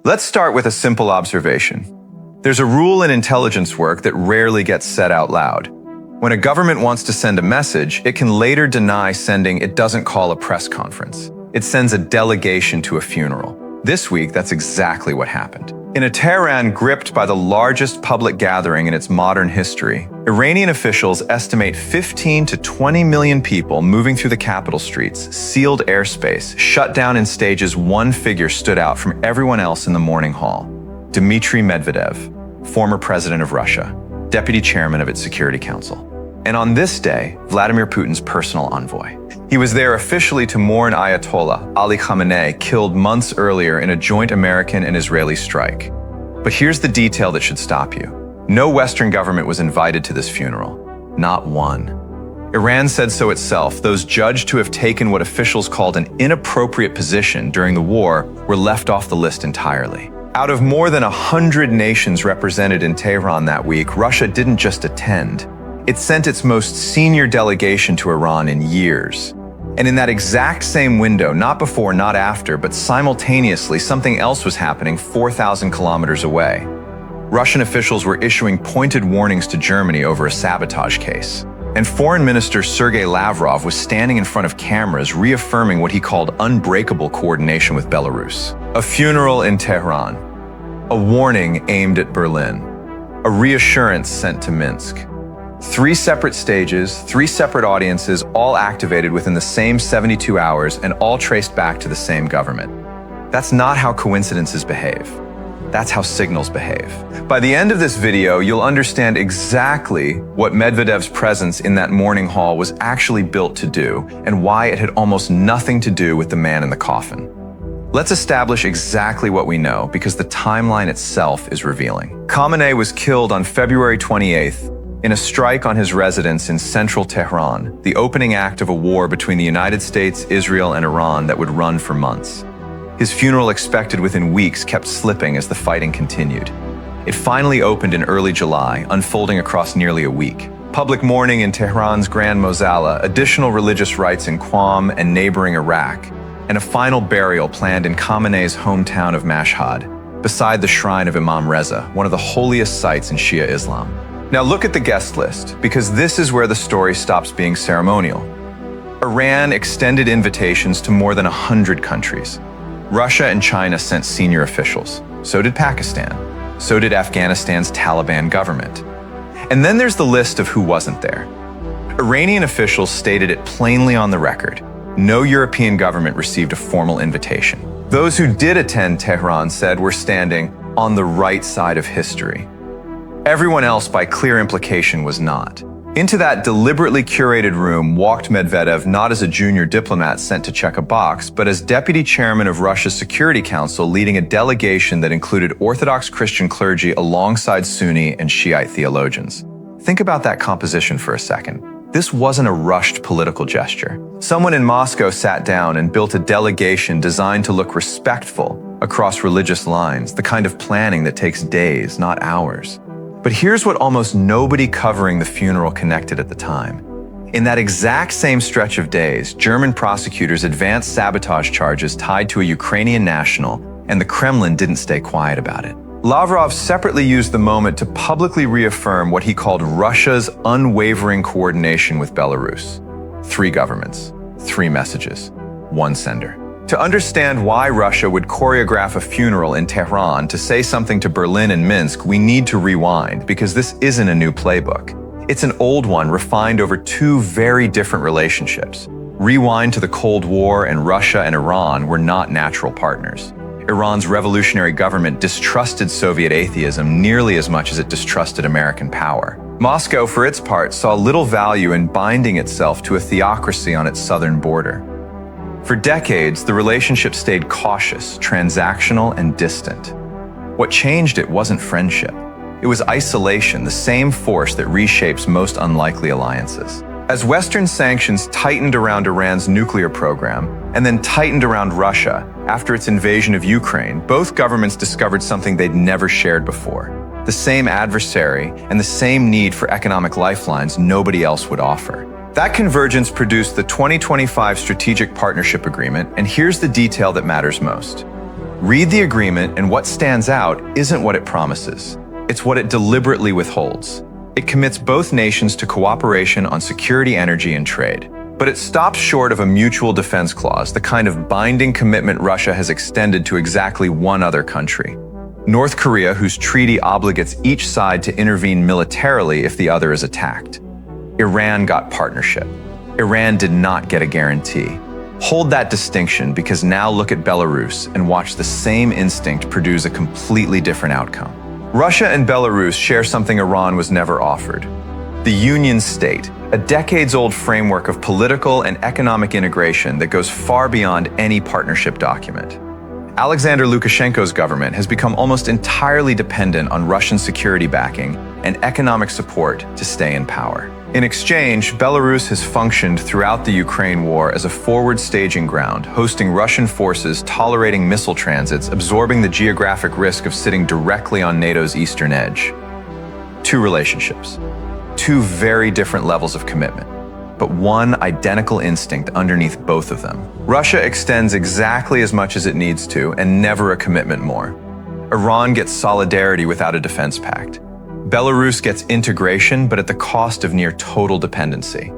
Let's start with a simple observation. There's a rule in intelligence work that rarely gets said out loud. When a government wants to send a message, it can later deny sending it doesn't call a press conference. It sends a delegation to a funeral. This week, that's exactly what happened. In a Tehran gripped by the largest public gathering in its modern history, Iranian officials estimate 15 to 20 million people moving through the capital streets, sealed airspace, shut down in stages. One figure stood out from everyone else in the morning hall: Dmitry Medvedev, former president of Russia, deputy chairman of its Security Council. And on this day, Vladimir Putin's personal envoy. He was there officially to mourn Ayatollah Ali Khamenei, killed months earlier in a joint American and Israeli strike. But here's the detail that should stop you. No Western government was invited to this funeral. Not one. Iran said so itself. Those judged to have taken what officials called an inappropriate position during the war were left off the list entirely. Out of more than 100 nations represented in Tehran that week, Russia didn't just attend. It sent its most senior delegation to Iran in years. And in that exact same window, not before, not after, but simultaneously, something else was happening 4,000 kilometers away. Russian officials were issuing pointed warnings to Germany over a sabotage case. And Foreign Minister Sergei Lavrov was standing in front of cameras reaffirming what he called unbreakable coordination with Belarus. A funeral in Tehran. A warning aimed at Berlin. A reassurance sent to Minsk. 3 separate stages, 3 separate audiences, all activated within the same 72 hours and all traced back to the same government. That's not how coincidences behave. That's how signals behave. By the end of this video, you'll understand exactly what Medvedev's presence in that morning hall was actually built to do and why it had almost nothing to do with the man in the coffin. Let's establish exactly what we know, because the timeline itself is revealing. Khamenei was killed on February 28th in a strike on his residence in central Tehran, the opening act of a war between the United States, Israel, and Iran that would run for months. His funeral, expected within weeks, kept slipping as the fighting continued. It finally opened in early July, unfolding across nearly a week. Public mourning in Tehran's Grand Mosala, additional religious rites in Qom and neighboring Iraq, and a final burial planned in Khamenei's hometown of Mashhad, beside the shrine of Imam Reza, one of the holiest sites in Shia Islam. Now look at the guest list, because this is where the story stops being ceremonial. Iran extended invitations to more than 100 countries. Russia and China sent senior officials. So did Pakistan. So did Afghanistan's Taliban government. And then there's the list of who wasn't there. Iranian officials stated it plainly on the record. No European government received a formal invitation. Those who did attend Tehran said we're standing on the right side of history. Everyone else, by clear implication, was not. Into that deliberately curated room walked Medvedev not as a junior diplomat sent to check a box, but as deputy chairman of Russia's Security Council, leading a delegation that included Orthodox Christian clergy alongside Sunni and Shiite theologians. Think about that composition for a second. This wasn't a rushed political gesture. Someone in Moscow sat down and built a delegation designed to look respectful across religious lines, the kind of planning that takes days, not hours. But here's what almost nobody covering the funeral connected at the time. In that exact same stretch of days, German prosecutors advanced sabotage charges tied to a Ukrainian national, and the Kremlin didn't stay quiet about it. Lavrov separately used the moment to publicly reaffirm what he called Russia's unwavering coordination with Belarus. 3 governments, 3 messages, 1 sender. To understand why Russia would choreograph a funeral in Tehran to say something to Berlin and Minsk, we need to rewind, because this isn't a new playbook. It's an old one refined over 2 very different relationships. Rewind to the Cold War, and Russia and Iran were not natural partners. Iran's revolutionary government distrusted Soviet atheism nearly as much as it distrusted American power. Moscow, for its part, saw little value in binding itself to a theocracy on its southern border. For decades, the relationship stayed cautious, transactional, and distant. What changed it wasn't friendship. It was isolation, the same force that reshapes most unlikely alliances. As Western sanctions tightened around Iran's nuclear program, and then tightened around Russia after its invasion of Ukraine, both governments discovered something they'd never shared before: the same adversary and the same need for economic lifelines nobody else would offer. That convergence produced the 2025 Strategic Partnership Agreement, and here's the detail that matters most. Read the agreement, and what stands out isn't what it promises. It's what it deliberately withholds. It commits both nations to cooperation on security, energy, and trade. But it stops short of a mutual defense clause, the kind of binding commitment Russia has extended to exactly one other country: North Korea, whose treaty obligates each side to intervene militarily if the other is attacked. Iran got partnership. Iran did not get a guarantee. Hold that distinction, because now look at Belarus and watch the same instinct produce a completely different outcome. Russia and Belarus share something Iran was never offered: the Union State, a decades-old framework of political and economic integration that goes far beyond any partnership document. Alexander Lukashenko's government has become almost entirely dependent on Russian security backing and economic support to stay in power. In exchange, Belarus has functioned throughout the Ukraine war as a forward staging ground, hosting Russian forces, tolerating missile transits, absorbing the geographic risk of sitting directly on NATO's eastern edge. Two relationships, two very different levels of commitment, but one identical instinct underneath both of them. Russia extends exactly as much as it needs to, and never a commitment more. Iran gets solidarity without a defense pact. Belarus gets integration, but at the cost of near total dependency.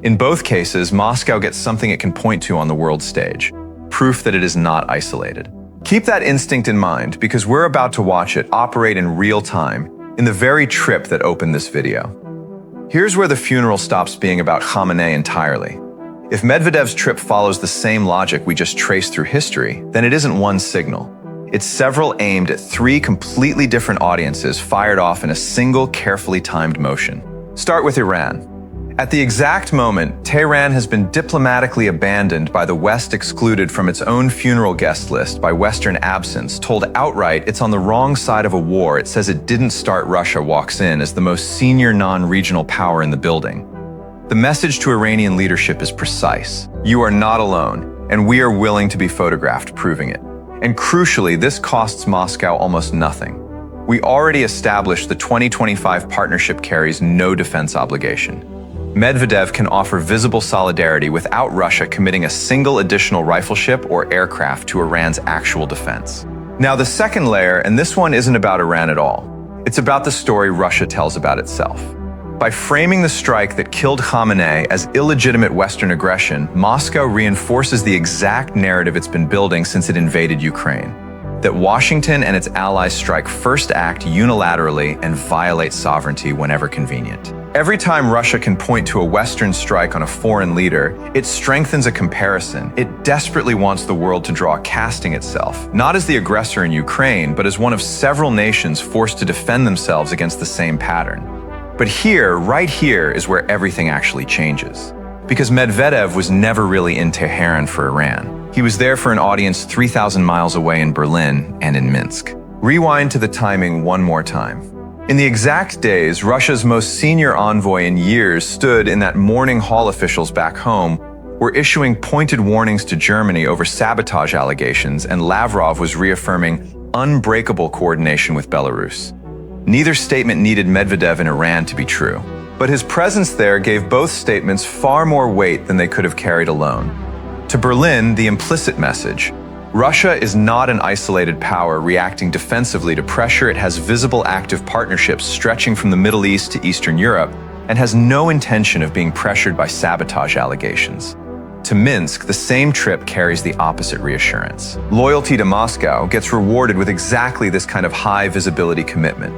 In both cases, Moscow gets something it can point to on the world stage: proof that it is not isolated. Keep that instinct in mind, because we're about to watch it operate in real time, in the very trip that opened this video. Here's where the funeral stops being about Khamenei entirely. If Medvedev's trip follows the same logic we just traced through history, then it isn't one signal. It's several aimed at three completely different audiences fired off in a single, carefully timed motion. Start with Iran. At the exact moment, Tehran has been diplomatically abandoned by the West, excluded from its own funeral guest list by Western absence, told outright it's on the wrong side of a war it says it didn't start, Russia walks in as the most senior non-regional power in the building. The message to Iranian leadership is precise: you are not alone, and we are willing to be photographed proving it. And crucially, this costs Moscow almost nothing. We already established the 2025 partnership carries no defense obligation. Medvedev can offer visible solidarity without Russia committing a single additional rifle ship or aircraft to Iran's actual defense. Now, the second layer, and this one isn't about Iran at all. It's about the story Russia tells about itself. By framing the strike that killed Khamenei as illegitimate Western aggression, Moscow reinforces the exact narrative it's been building since it invaded Ukraine: that Washington and its allies strike first, act unilaterally, and violate sovereignty whenever convenient. Every time Russia can point to a Western strike on a foreign leader, it strengthens a comparison. It desperately wants the world to draw a casting itself, not as the aggressor in Ukraine, but as one of several nations forced to defend themselves against the same pattern. But here, right here, is where everything actually changes. Because Medvedev was never really in Tehran for Iran. He was there for an audience 3,000 miles away in Berlin and in Minsk. Rewind to the timing one more time. In the exact days, Russia's most senior envoy in years stood in that morning hall officials back home were issuing pointed warnings to Germany over sabotage allegations, and Lavrov was reaffirming unbreakable coordination with Belarus. Neither statement needed Medvedev in Iran to be true, but his presence there gave both statements far more weight than they could have carried alone. To Berlin, the implicit message: Russia is not an isolated power reacting defensively to pressure. It has visible active partnerships stretching from the Middle East to Eastern Europe, and has no intention of being pressured by sabotage allegations. To Minsk, the same trip carries the opposite reassurance. Loyalty to Moscow gets rewarded with exactly this kind of high visibility commitment.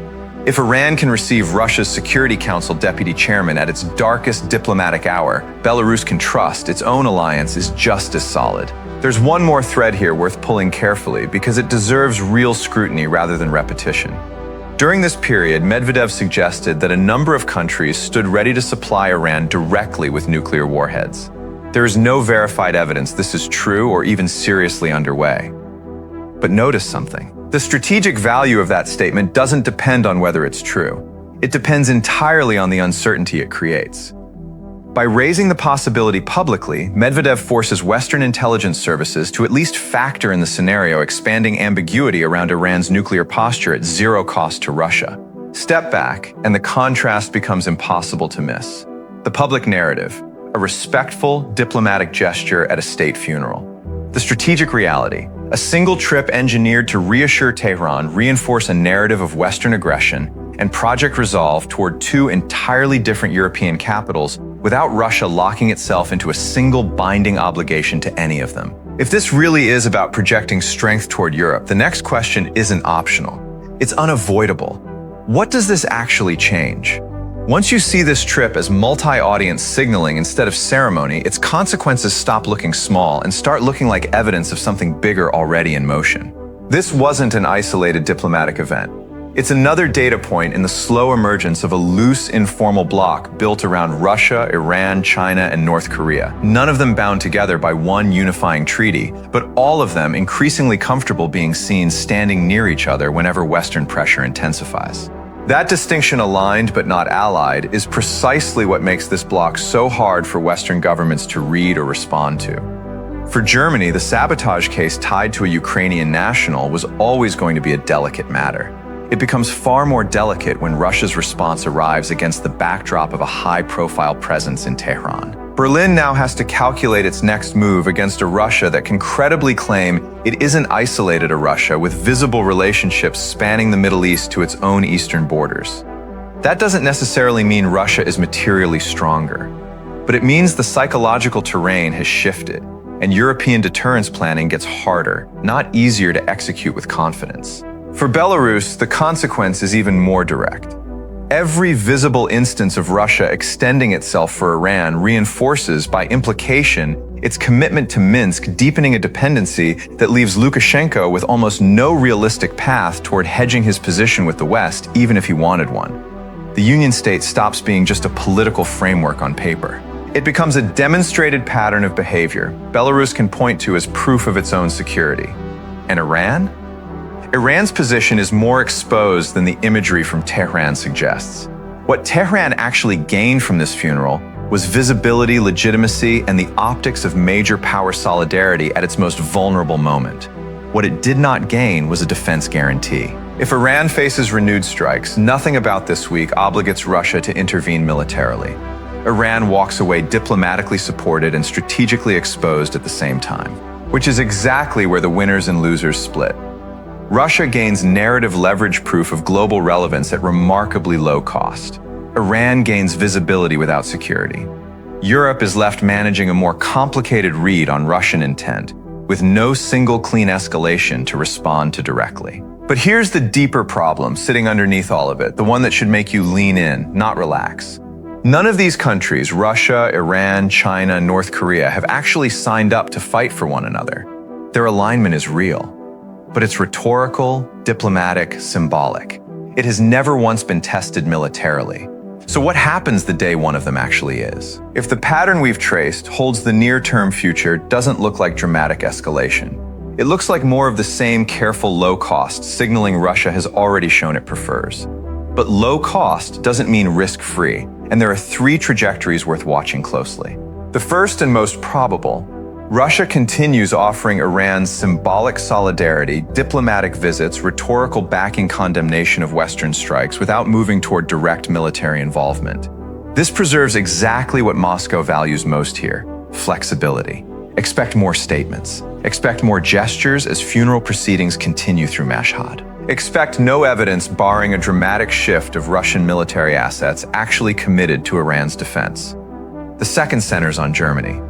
If Iran can receive Russia's Security Council deputy chairman at its darkest diplomatic hour, Belarus can trust its own alliance is just as solid. There's one more thread here worth pulling carefully, because it deserves real scrutiny rather than repetition. During this period, Medvedev suggested that a number of countries stood ready to supply Iran directly with nuclear warheads. There is no verified evidence this is true or even seriously underway. But notice something. The strategic value of that statement doesn't depend on whether it's true. It depends entirely on the uncertainty it creates. By raising the possibility publicly, Medvedev forces Western intelligence services to at least factor in the scenario, expanding ambiguity around Iran's nuclear posture at zero cost to Russia. Step back, and the contrast becomes impossible to miss. The public narrative, a respectful diplomatic gesture at a state funeral. The strategic reality, A single trip engineered to reassure Tehran, reinforce a narrative of Western aggression, and Project Resolve toward two entirely different European capitals without Russia locking itself into a single binding obligation to any of them. If this really is about projecting strength toward Europe, the next question isn't optional. It's unavoidable. What does this actually change? Once you see this trip as multi-audience signaling instead of ceremony, its consequences stop looking small and start looking like evidence of something bigger already in motion. This wasn't an isolated diplomatic event. It's another data point in the slow emergence of a loose, informal bloc built around Russia, Iran, China, and North Korea. None of them bound together by one unifying treaty, but all of them increasingly comfortable being seen standing near each other whenever Western pressure intensifies. That distinction, aligned but not allied, is precisely what makes this bloc so hard for Western governments to read or respond to. For Germany, the sabotage case tied to a Ukrainian national was always going to be a delicate matter. It becomes far more delicate when Russia's response arrives against the backdrop of a high-profile presence in Tehran. Berlin now has to calculate its next move against a Russia that can credibly claim it isn't isolated a Russia with visible relationships spanning the Middle East to its own eastern borders. That doesn't necessarily mean Russia is materially stronger, but it means the psychological terrain has shifted, and European deterrence planning gets harder, not easier to execute with confidence. For Belarus, the consequence is even more direct. Every visible instance of Russia extending itself for Iran reinforces, by implication, its commitment to Minsk, deepening a dependency that leaves Lukashenko with almost no realistic path toward hedging his position with the West, even if he wanted one. The Union State stops being just a political framework on paper. It becomes a demonstrated pattern of behavior Belarus can point to as proof of its own security. And Iran? Iran's position is more exposed than the imagery from Tehran suggests. What Tehran actually gained from this funeral was visibility, legitimacy, and the optics of major power solidarity at its most vulnerable moment. What it did not gain was a defense guarantee. If Iran faces renewed strikes, nothing about this week obligates Russia to intervene militarily. Iran walks away diplomatically supported and strategically exposed at the same time, which is exactly where the winners and losers split. Russia gains narrative leverage proof of global relevance at remarkably low cost. Iran gains visibility without security. Europe is left managing a more complicated read on Russian intent, with no single clean escalation to respond to directly. But here's the deeper problem sitting underneath all of it, the one that should make you lean in, not relax. None of these countries, Russia, Iran, China, North Korea, have actually signed up to fight for one another. Their alignment is real. But it's rhetorical, diplomatic, symbolic. It has never once been tested militarily. So what happens the day one of them actually is? If the pattern we've traced holds the near-term future, doesn't look like dramatic escalation. It looks like more of the same careful low cost, signaling Russia has already shown it prefers. But low cost doesn't mean risk-free, and there are three trajectories worth watching closely. The first and most probable: Russia continues offering Iran's symbolic solidarity, diplomatic visits, rhetorical backing, condemnation of Western strikes without moving toward direct military involvement. This preserves exactly what Moscow values most here: flexibility. Expect more statements. Expect more gestures as funeral proceedings continue through Mashhad. Expect no evidence barring a dramatic shift of Russian military assets actually committed to Iran's defense. The second centers on Germany.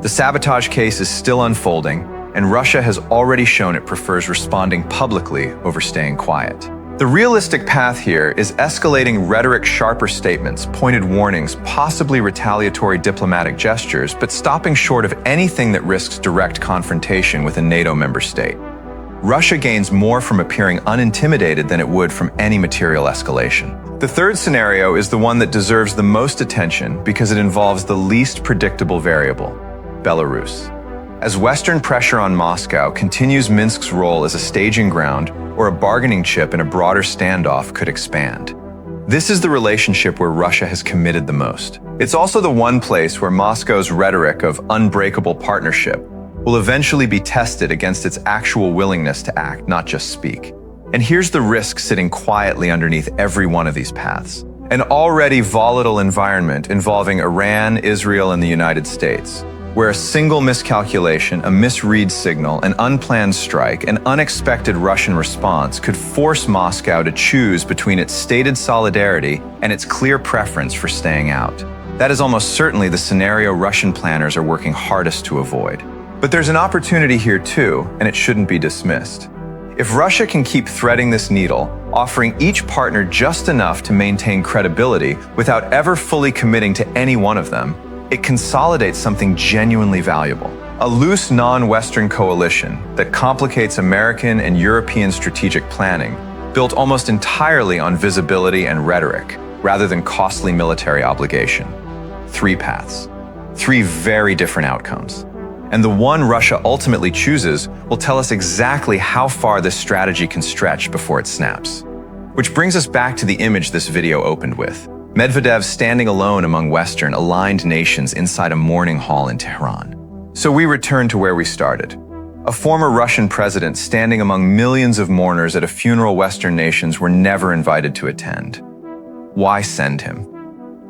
The sabotage case is still unfolding, and Russia has already shown it prefers responding publicly over staying quiet. The realistic path here is escalating rhetoric, sharper statements, pointed warnings, possibly retaliatory diplomatic gestures, but stopping short of anything that risks direct confrontation with a NATO member state. Russia gains more from appearing unintimidated than it would from any material escalation. The third scenario is the one that deserves the most attention because it involves the least predictable variable: Belarus. As Western pressure on Moscow continues, Minsk's role as a staging ground or a bargaining chip in a broader standoff could expand. This is the relationship where Russia has committed the most. It's also the one place where Moscow's rhetoric of unbreakable partnership will eventually be tested against its actual willingness to act, not just speak. And here's the risk sitting quietly underneath every one of these paths: an already volatile environment involving Iran, Israel, and the United States. where a single miscalculation, a misread signal, an unplanned strike, an unexpected Russian response could force Moscow to choose between its stated solidarity and its clear preference for staying out. That is almost certainly the scenario Russian planners are working hardest to avoid. But there's an opportunity here too, and it shouldn't be dismissed. If Russia can keep threading this needle, offering each partner just enough to maintain credibility without ever fully committing to any one of them, it consolidates something genuinely valuable. A loose non-Western coalition that complicates American and European strategic planning, built almost entirely on visibility and rhetoric, rather than costly military obligation. 3 paths. 3 very different outcomes. And the one Russia ultimately chooses will tell us exactly how far this strategy can stretch before it snaps. Which brings us back to the image this video opened with. Medvedev standing alone among Western aligned nations inside a mourning hall in Tehran. So we return to where we started. A former Russian president standing among millions of mourners at a funeral Western nations were never invited to attend. Why send him?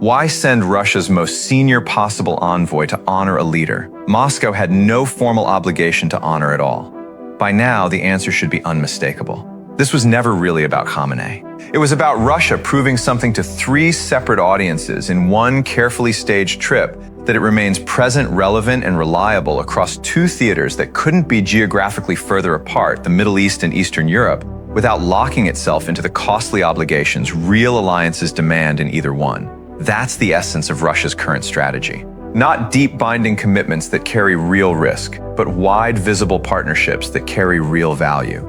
Why send Russia's most senior possible envoy to honor a leader Moscow had no formal obligation to honor at all? By now, the answer should be unmistakable. This was never really about Khamenei. It was about Russia proving something to 3 separate audiences in one carefully staged trip, that it remains present, relevant, and reliable across 2 theaters that couldn't be geographically further apart, the Middle East and Eastern Europe, without locking itself into the costly obligations real alliances demand in either one. That's the essence of Russia's current strategy. Not deep binding commitments that carry real risk, but wide visible partnerships that carry real value.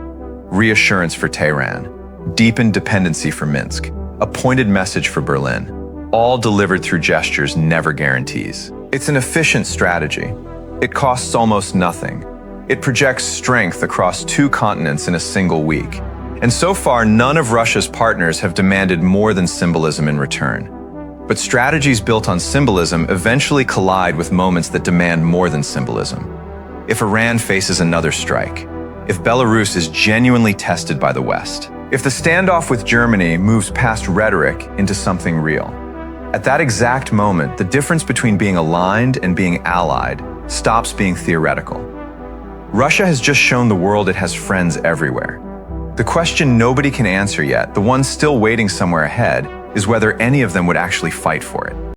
Reassurance for Tehran, deepened dependency for Minsk, a pointed message for Berlin, all delivered through gestures, never guarantees. It's an efficient strategy. It costs almost nothing. It projects strength across 2 continents in a single week. And so far, none of Russia's partners have demanded more than symbolism in return. But strategies built on symbolism eventually collide with moments that demand more than symbolism. If Iran faces another strike, if Belarus is genuinely tested by the West, if the standoff with Germany moves past rhetoric into something real, at that exact moment, the difference between being aligned and being allied stops being theoretical. Russia has just shown the world it has friends everywhere. The question nobody can answer yet, the one still waiting somewhere ahead, is whether any of them would actually fight for it.